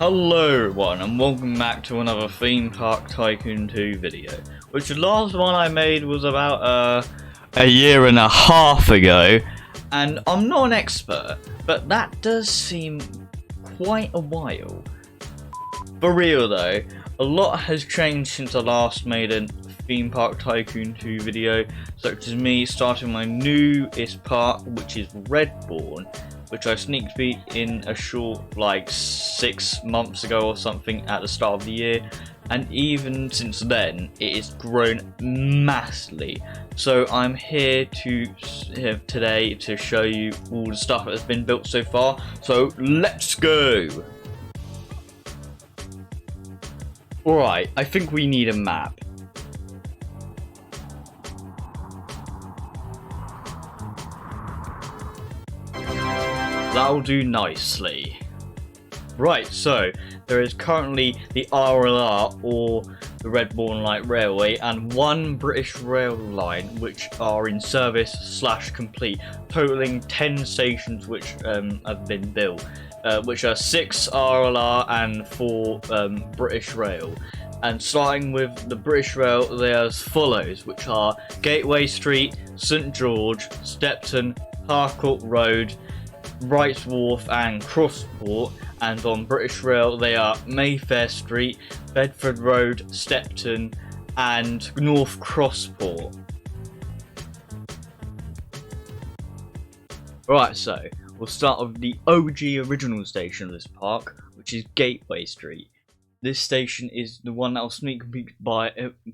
Hello everyone and welcome back to another Theme Park Tycoon 2 video, which the last one I made was about a year and a half ago, and I'm not an expert, but that does seem quite a while. For real though, a lot has changed since I last made a Theme Park Tycoon 2 video, such as me starting my newest park, which is Redbourne, which I sneak peek in a short like 6 months ago or something at the start of the year, and even since then it has grown massively. So I'm here today to show you all the stuff that has been built so far, so let's go! Alright, I think we need a map. That'll do nicely. Right, so there is currently the RLR, or the Redbourne Light Railway, and one British Rail line which are in service / complete, totaling 10 stations which have been built, which are 6 RLR and 4 British Rail. And starting with the British Rail, they are as follows, which are Gateway Street, St George, Stepton, Harcourt Road, Canary Wharf and Crossport, and on British Rail they are Mayfair Street, Bedford Road, Stepton and North Crossport. Right, so we'll start with the OG original station of this park, which is Gateway Street. This station is the one that was sneak peeked by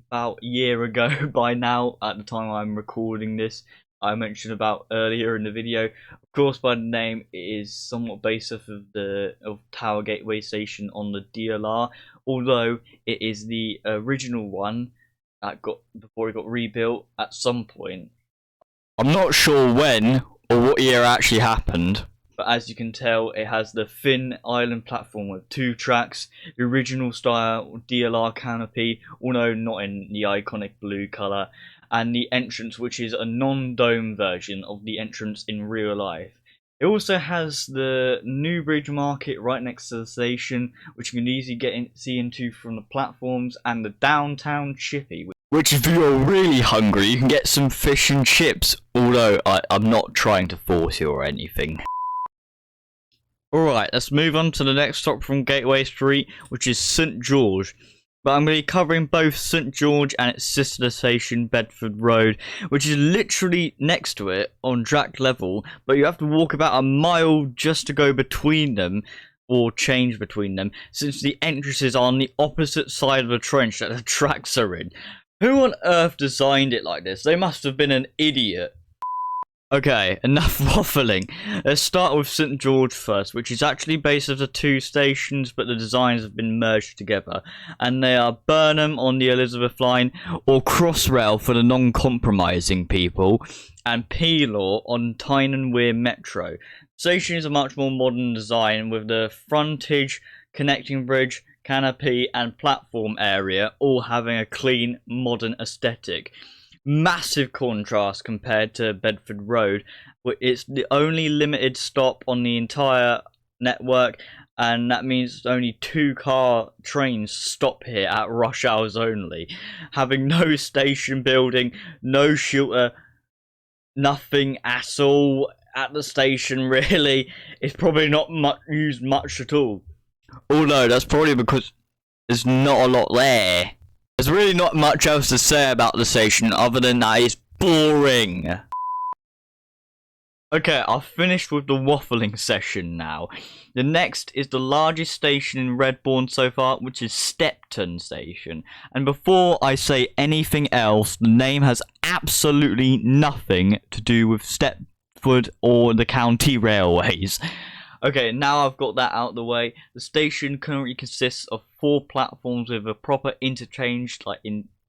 about a year ago by now, at the time I'm recording this. I mentioned about earlier in the video. Of course, by the name, it is somewhat based off of Tower Gateway Station on the DLR, although it is the original one that before it got rebuilt at some point. I'm not sure when or what year actually happened, but as you can tell, it has the thin island platform with 2 tracks, the original style DLR canopy, although not in the iconic blue colour, and the entrance, which is a non-dome version of the entrance in real life. It also has the Newbridge Market right next to the station, which you can easily see into from the platforms, and the downtown chippy, which if you're really hungry you can get some fish and chips, although I'm not trying to force you or anything. Alright, let's move on to the next stop from Gateway Street, which is St George. But I'm going to be covering both St George and its sister station, Bedford Road, which is literally next to it on track level, but you have to walk about a mile just to go between them, or change between them, since the entrances are on the opposite side of the trench that the tracks are in. Who on earth designed it like this? They must have been an idiot. Okay, enough waffling. Let's start with St George first, which is actually based off the 2 stations, but the designs have been merged together. And they are Burnham on the Elizabeth line, or Crossrail for the non-compromising people, and Pelaw on Tyne Wear Metro. The station is a much more modern design, with the frontage, connecting bridge, canopy and platform area all having a clean, modern aesthetic. Massive contrast compared to Bedford Road, which it's the only limited stop on the entire network, and that means only 2-car trains stop here at rush hours only, having no station building, no shelter, nothing at all at the station really. It's probably not used much at all, although that's probably because there's not a lot there. There's really not much else to say about the station other than that it's boring. Okay, I've finished with the waffling session now. The next is the largest station in Redbourne so far, which is Stepton Station. And before I say anything else, the name has absolutely nothing to do with Stepford or the county railways. Okay, now I've got that out of the way. The station currently consists of 4 platforms with a proper interchange,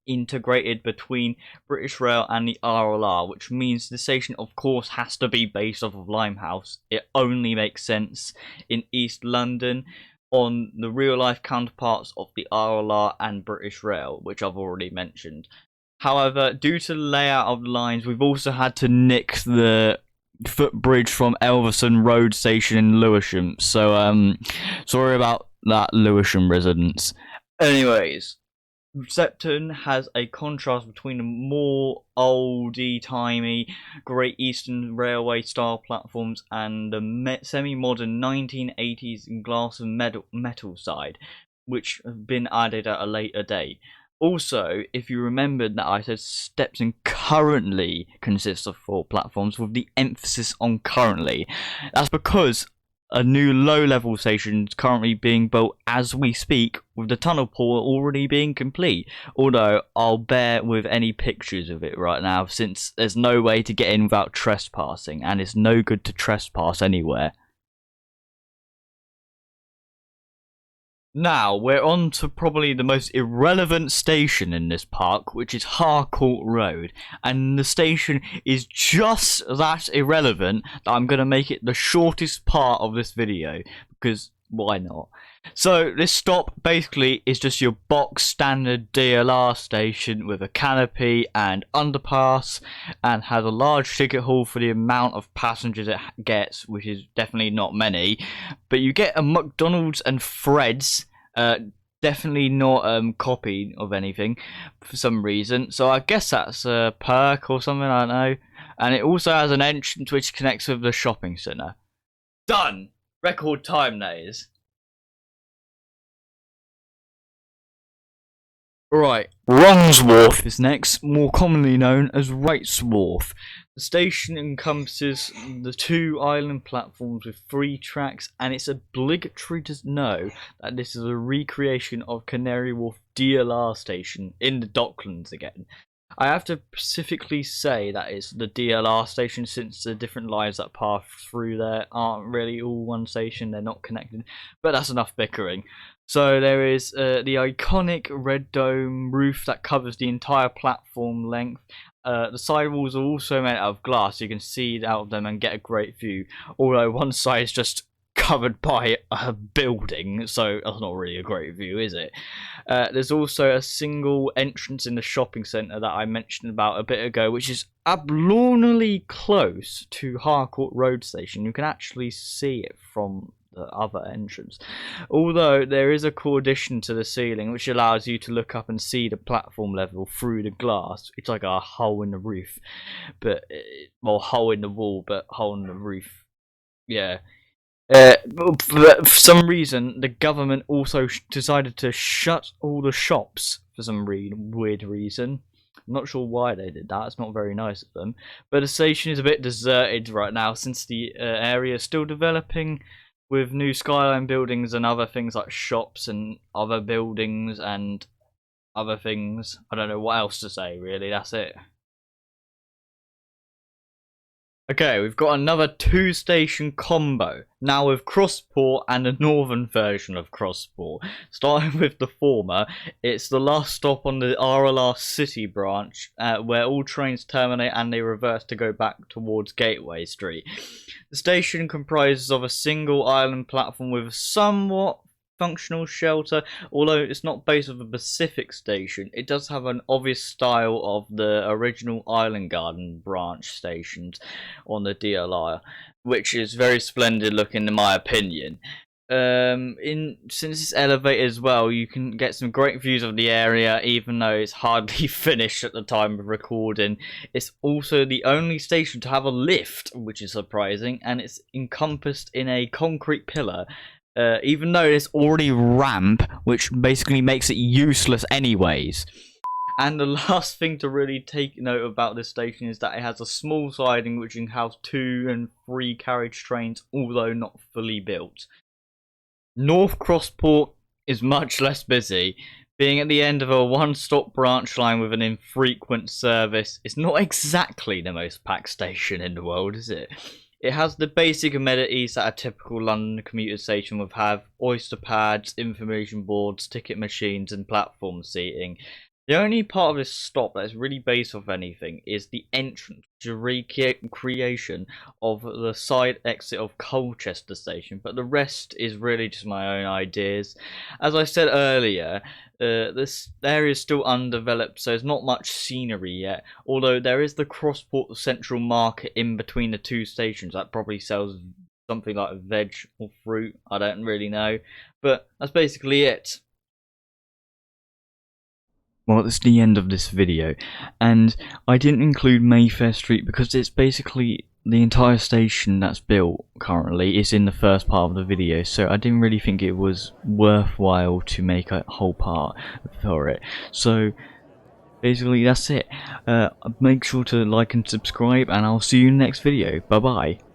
integrated between British Rail and the RLR, which means the station of course has to be based off of Limehouse. It only makes sense in East London, on the real life counterparts of the RLR and British Rail, which I've already mentioned. However, due to the layout of the lines, we've also had to nick the footbridge from Elverson Road Station in Lewisham. So sorry about that Lewisham residence. Anyways, Stepton has a contrast between the more oldie-timey Great Eastern Railway style platforms and the semi-modern 1980s glass and metal side, which have been added at a later date. Also, if you remembered that I said Stepton currently consists of 4 platforms with the emphasis on currently, that's because a new low-level station is currently being built as we speak, with the tunnel pool already being complete. Although I'll bear with any pictures of it right now, since there's no way to get in without trespassing, and it's no good to trespass anywhere. Now, we're on to probably the most irrelevant station in this park, which is Harcourt Road. And the station is just that irrelevant that I'm going to make it the shortest part of this video, because why not? So, this stop basically is just your box standard DLR station with a canopy and underpass, and has a large ticket hall for the amount of passengers it gets, which is definitely not many. But you get a McDonald's and Fred's, definitely not copied of anything for some reason. So I guess that's a perk or something, I don't know. And it also has an entrance which connects with the shopping centre. Done! Record time that is. Right, Wrongs Wharf is next, more commonly known as Rights Wharf. The station encompasses the 2 island platforms with 3 tracks, and it's obligatory to know that this is a recreation of Canary Wharf DLR station in the Docklands again. I have to specifically say that it's the DLR station, since the different lines that pass through there aren't really all one station, they're not connected, but that's enough bickering. So there is the iconic red dome roof that covers the entire platform length. The sidewalls are also made out of glass, so you can see out of them and get a great view, although one side is just covered by a building, so that's not really a great view, is it? There's also a single entrance in the shopping centre that I mentioned about a bit ago, which is abnormally close to Harcourt Road Station. You can actually see it from the other entrance, although there is a core addition to the ceiling which allows you to look up and see the platform level through the glass. It's like a hole in the roof, but well, hole in the wall, but hole in the roof. Yeah. For some reason, the government also decided to shut all the shops for some weird reason. I'm not sure why they did that. It's not very nice of them. But the station is a bit deserted right now, since the area is still developing, with new skyline buildings and other things like shops and other buildings and other things. I don't know what else to say, really. That's it. Okay, we've got another 2-station combo, now with Crossport and the northern version of Crossport. Starting with the former, it's the last stop on the RLR City branch, where all trains terminate and they reverse to go back towards Gateway Street. The station comprises of a single island platform with a somewhat functional shelter. Although it's not based on the Pacific station, it does have an obvious style of the original Island Garden branch stations on the DLR, which is very splendid looking in my opinion. Since it's elevated as well, you can get some great views of the area, even though it's hardly finished at the time of recording. It's also the only station to have a lift, which is surprising, and it's encompassed in a concrete pillar. Even though there's already ramp, which basically makes it useless anyways. And the last thing to really take note about this station is that it has a small siding which can house 2 and 3 carriage trains, although not fully built. North Crossport is much less busy. Being at the end of a one-stop branch line with an infrequent service, it's not exactly the most packed station in the world, is it? It has the basic amenities that a typical London commuter station would have: oyster pads, information boards, ticket machines, and platform seating. The only part of this stop that is really based off anything is the entrance, which is a recreation of the side exit of Colchester Station, but the rest is really just my own ideas. As I said earlier, this area is still undeveloped, so there's not much scenery yet, although there is the Crossport Central Market in between the 2 stations that probably sells something like veg or fruit. I don't really know, but that's basically it. Well, that's the end of this video, and I didn't include Mayfair Street because it's basically the entire station that's built currently is in the first part of the video, so I didn't really think it was worthwhile to make a whole part for it. So basically that's it. Make sure to like and subscribe, and I'll see you in the next video. Bye bye.